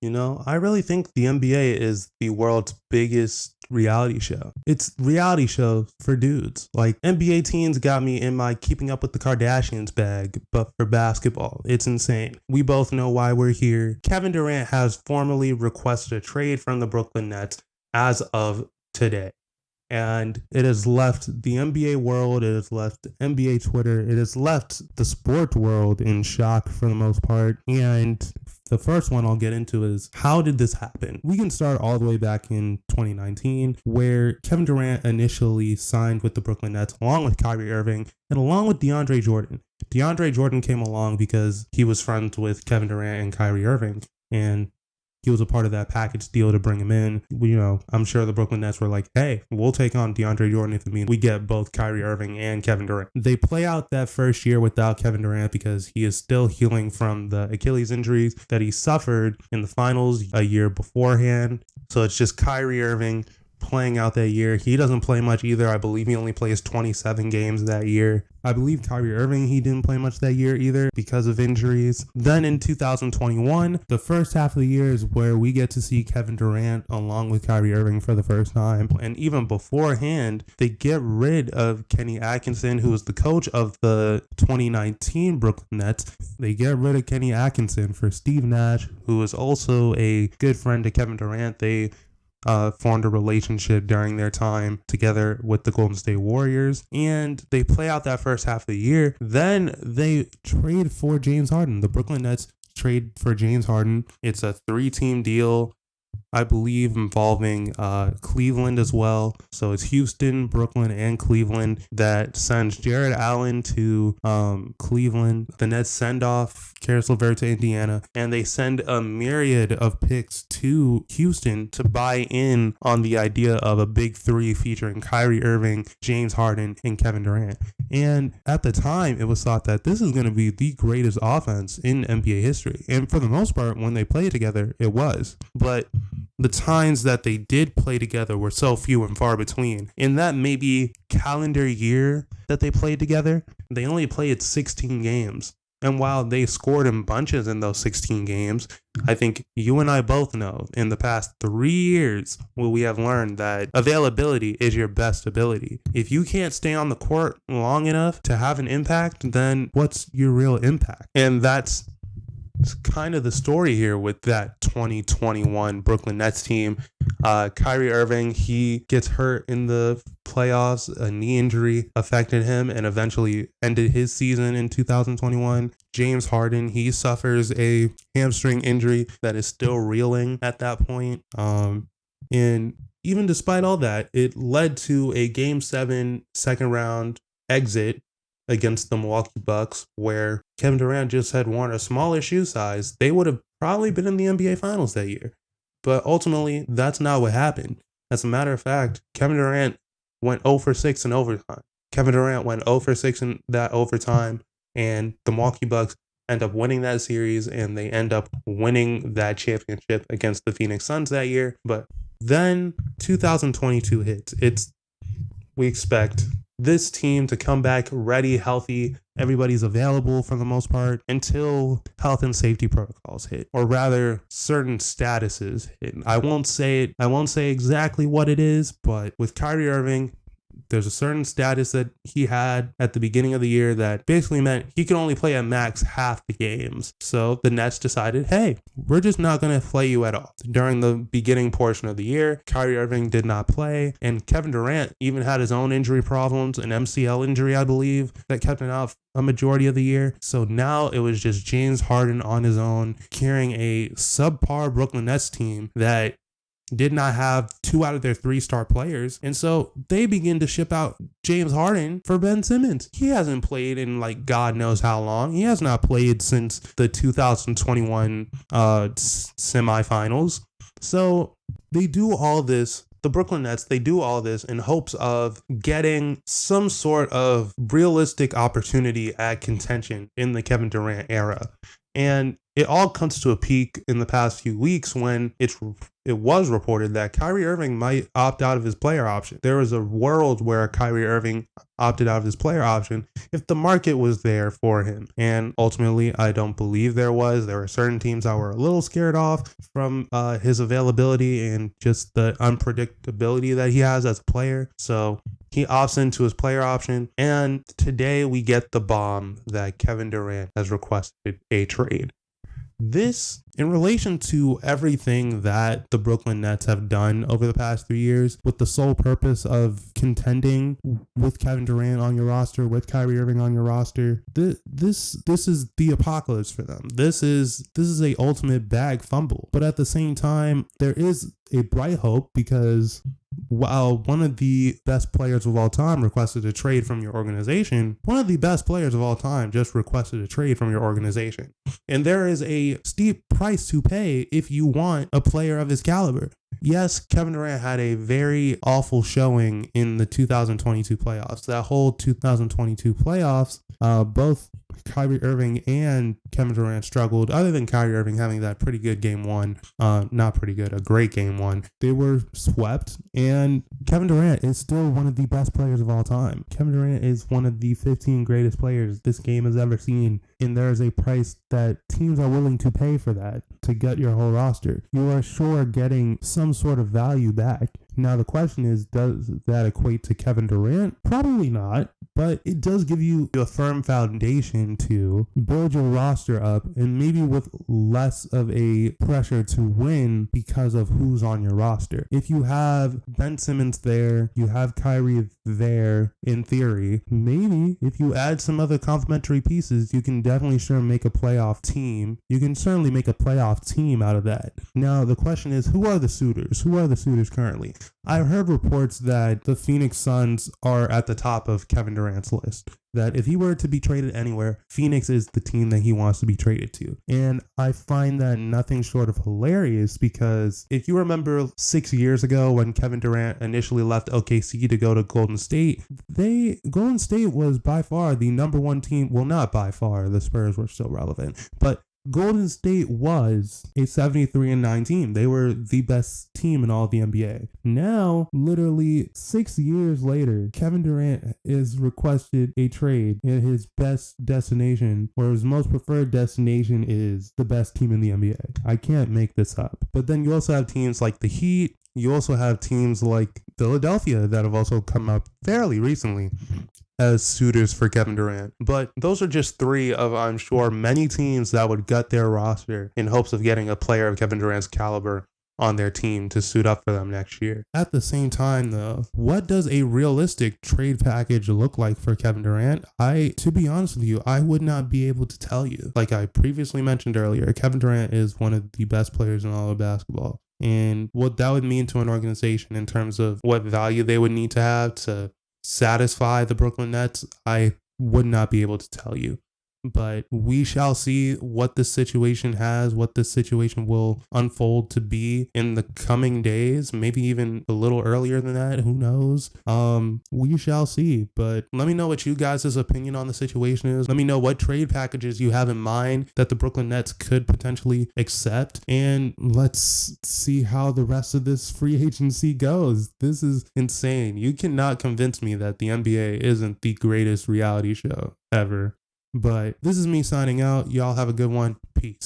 You know, I really think the NBA is the world's biggest reality show. It's reality show for dudes. Like NBA teens got me in my Keeping Up with the Kardashians bag, but for basketball. It's insane. We both know why we're here. Kevin Durant has formally requested a trade from the Brooklyn Nets as of today. And it has left the NBA world, it has left NBA Twitter, it has left the sport world in shock for the most part. And the first one I'll get into is, how did this happen? We can start all the way back in 2019, where Kevin Durant initially signed with the Brooklyn Nets along with Kyrie Irving and along with DeAndre Jordan. DeAndre Jordan came along because he was friends with Kevin Durant and Kyrie Irving, and he was a part of that package deal to bring him in. You know, I'm sure the Brooklyn Nets were like, hey, we'll take on DeAndre Jordan if it means we get both Kyrie Irving and Kevin Durant. They play out that first year without Kevin Durant because he is still healing from the Achilles injuries that he suffered in the finals a year beforehand. So it's just Kyrie Irving playing out that year. He doesn't play much either. I believe he only plays 27 games that year. I believe Kyrie Irving, he didn't play much that year either because of injuries. Then in 2021, the first half of the year is where we get to see Kevin Durant along with Kyrie Irving for the first time. And even beforehand, they get rid of Kenny Atkinson, who was the coach of the 2019 Brooklyn Nets. They get rid of Kenny Atkinson for Steve Nash, who is also a good friend to Kevin Durant. They formed a relationship during their time together with the Golden State Warriors, and they play out that first half of the year. Then they trade for James Harden. The Brooklyn Nets trade for James Harden. It's a 3-team deal, I believe, involving Cleveland as well. So it's Houston, Brooklyn, and Cleveland that sends Jared Allen to Cleveland. The Nets send off Caris LeVert to Indiana, and they send a myriad of picks to Houston to buy in on the idea of a big three featuring Kyrie Irving, James Harden, and Kevin Durant. And at the time, it was thought that this is going to be the greatest offense in NBA history. And for the most part, when they played together, it was. But the times that they did play together were so few and far between. In that maybe calendar year that they played together, they only played 16 games. And while they scored in bunches in those 16 games, I think you and I both know in the past 3 years, we have learned that availability is your best ability. If you can't stay on the court long enough to have an impact, then what's your real impact? And that's kind of the story here with that 2021 Brooklyn Nets team. Kyrie Irving, he gets hurt in the playoffs. A knee injury affected him and eventually ended his season in 2021. James Harden, he suffers a hamstring injury that is still reeling at that point. And even despite all that, it led to a Game 7 second round exit against the Milwaukee Bucks, where Kevin Durant just had worn a smaller shoe size. They would have probably been in the NBA Finals that year. But ultimately, that's not what happened. As a matter of fact, Kevin Durant went 0 for 6 in overtime. Kevin Durant went 0 for 6 in that overtime, and the Milwaukee Bucks end up winning that series, and they end up winning that championship against the Phoenix Suns that year. But then 2022 hits. We expect this team to come back ready, healthy. Everybody's available for the most part until health and safety protocols hit, or rather certain statuses hit. I won't say exactly what it is, but with Kyrie Irving, there's a certain status that he had at the beginning of the year that basically meant he could only play at max half the games. So the Nets decided, hey, we're just not going to play you at all. During the beginning portion of the year, Kyrie Irving did not play, and Kevin Durant even had his own injury problems, an MCL injury, I believe, that kept him out a majority of the year. So now it was just James Harden on his own, carrying a subpar Brooklyn Nets team that did not have 2 out of their 3 star players. And so they begin to ship out James Harden for Ben Simmons. He hasn't played in like God knows how long. He has not played since the 2021 semifinals. So they do all this. The Brooklyn Nets, they do all this in hopes of getting some sort of realistic opportunity at contention in the Kevin Durant era. And it all comes to a peak in the past few weeks when it was reported that Kyrie Irving might opt out of his player option. There was a world where Kyrie Irving opted out of his player option if the market was there for him. And ultimately, I don't believe there was. There were certain teams that were a little scared off from his availability and just the unpredictability that he has as a player. So he opts into his player option. And today we get the bomb that Kevin Durant has requested a trade. This, in relation to everything that the Brooklyn Nets have done over the past 3 years with the sole purpose of contending with Kevin Durant on your roster, with Kyrie Irving on your roster, this is the apocalypse for them. This is a ultimate bag fumble. But at the same time, there is a bright hope, because while one of the best players of all time requested a trade from your organization, one of the best players of all time just requested a trade from your organization. And there is a steep price to pay if you want a player of his caliber. Yes, Kevin Durant had a very awful showing in the 2022 playoffs. That whole 2022 playoffs, both Kyrie Irving and Kevin Durant struggled, other than Kyrie Irving having that pretty good game one. Not pretty good, a great game one. They were swept, and Kevin Durant is still one of the best players of all time. Kevin Durant is one of the 15 greatest players this game has ever seen, and there is a price that teams are willing to pay for that to get your whole roster. You are sure getting some sort of value back. Now, the question is, does that equate to Kevin Durant? Probably not, but it does give you a firm foundation to build your roster up, and maybe with less of a pressure to win because of who's on your roster. If you have Ben Simmons there, you have Kyrie there, in theory, maybe if you add some other complementary pieces, you can definitely sure make a playoff team. You can certainly make a playoff team out of that. Now, the question is, who are the suitors? Who are the suitors currently? I've heard reports that the Phoenix Suns are at the top of Kevin Durant's list. That if he were to be traded anywhere, Phoenix is the team that he wants to be traded to. And I find that nothing short of hilarious, because if you remember 6 years ago when Kevin Durant initially left OKC to go to Golden State, Golden State was by far the number one team. Well, not by far, the Spurs were still relevant, but Golden State was a 73-9 team. They were the best team in all of the NBA. Now, literally 6 years later, Kevin Durant is requested a trade in his best destination, or his most preferred destination is the best team in the NBA. I can't make this up. But then you also have teams like the Heat. You also have teams like Philadelphia that have also come up fairly recently as suitors for Kevin Durant. But those are just three of, I'm sure, many teams that would gut their roster in hopes of getting a player of Kevin Durant's caliber on their team to suit up for them next year. At the same time, though, what does a realistic trade package look like for Kevin Durant? To be honest with you, I would not be able to tell you. Like I previously mentioned earlier, Kevin Durant is one of the best players in all of basketball. And what that would mean to an organization in terms of what value they would need to have to satisfy the Brooklyn Nets, I would not be able to tell you. But we shall see what this situation will unfold to be in the coming days, maybe even a little earlier than that. Who knows? We shall see. But let me know what you guys' opinion on the situation is. Let me know what trade packages you have in mind that the Brooklyn Nets could potentially accept. And let's see how the rest of this free agency goes. This is insane. You cannot convince me that the NBA isn't the greatest reality show ever. But this is me signing out. Y'all have a good one. Peace.